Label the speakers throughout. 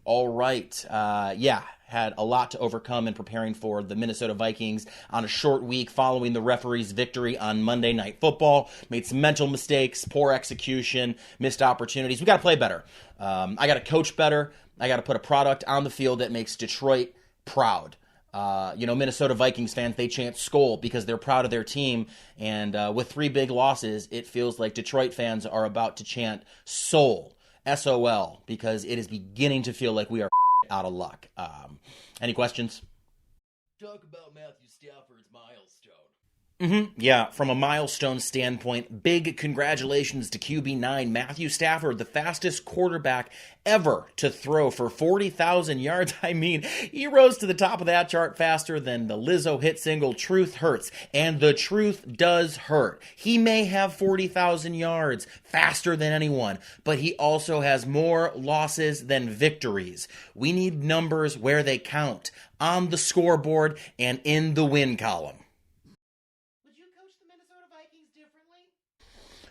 Speaker 1: All right. Had a lot to overcome in preparing for the Minnesota Vikings on a short week following the referee's victory on Monday Night Football. Made some mental mistakes, poor execution, missed opportunities. We got to play better. I got to coach better. I got to put a product on the field that makes Detroit proud. Minnesota Vikings fans, they chant "Skol" because they're proud of their team. And with 3 big losses, it feels like Detroit fans are about to chant "Soul," S-O-L, because it is beginning to feel like we are out of luck. Any questions?
Speaker 2: Talk about Matthew Stafford's milestone.
Speaker 1: Yeah, from a milestone standpoint, big congratulations to QB9 Matthew Stafford, the fastest quarterback ever to throw for 40,000 yards. I mean, he rose to the top of that chart faster than the Lizzo hit single "Truth Hurts," and the truth does hurt. He may have 40,000 yards faster than anyone, but he also has more losses than victories. We need numbers where they count, on the scoreboard and in the win column.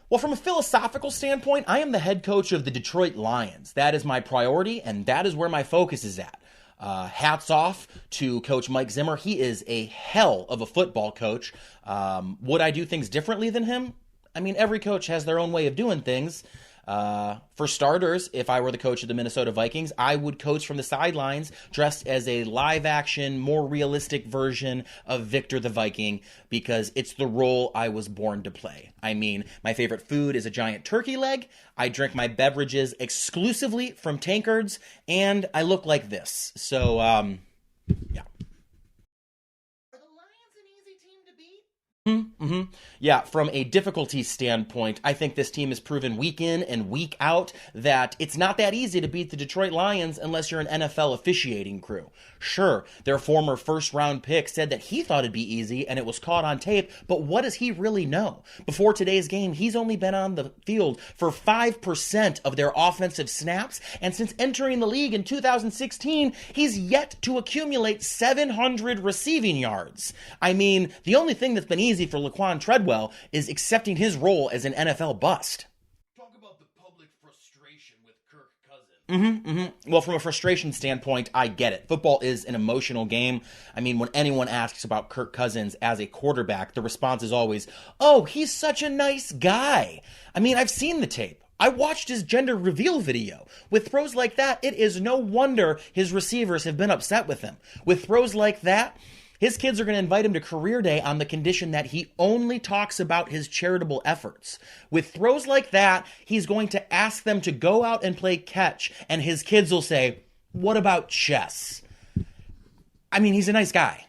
Speaker 1: Well, from a philosophical standpoint, I am the head coach of the Detroit Lions. That is my priority, and that is where my focus is at. Hats off to Coach Mike Zimmer. He is a hell of a football coach. Would I do things differently than him? I mean, every coach has their own way of doing things. For starters, if I were the coach of the Minnesota Vikings, I would coach from the sidelines dressed as a live-action, more realistic version of Victor the Viking, because it's the role I was born to play. I mean, my favorite food is a giant turkey leg, I drink my beverages exclusively from tankards, and I look like this. So, yeah. Yeah, from a difficulty standpoint, I think this team has proven week in and week out that it's not that easy to beat the Detroit Lions unless you're an NFL officiating crew. Sure, their former first-round pick said that he thought it'd be easy and it was caught on tape, but what does he really know? Before today's game, he's only been on the field for 5% of their offensive snaps, and since entering the league in 2016, he's yet to accumulate 700 receiving yards. I mean, the only thing that's been easy for Laquan Treadwell is accepting his role as an NFL bust.
Speaker 2: Talk about the public frustration with Kirk Cousins.
Speaker 1: Well, from a frustration standpoint, I get it. Football is an emotional game. I mean, when anyone asks about Kirk Cousins as a quarterback, the response is always, "Oh, he's such a nice guy." I mean, I've seen the tape. I watched his gender reveal video. With throws like that, it is no wonder his receivers have been upset with him. With throws like that, his kids are going to invite him to career day on the condition that he only talks about his charitable efforts. With throws like that, he's going to ask them to go out and play catch, and his kids will say, "What about chess?" I mean, he's a nice guy.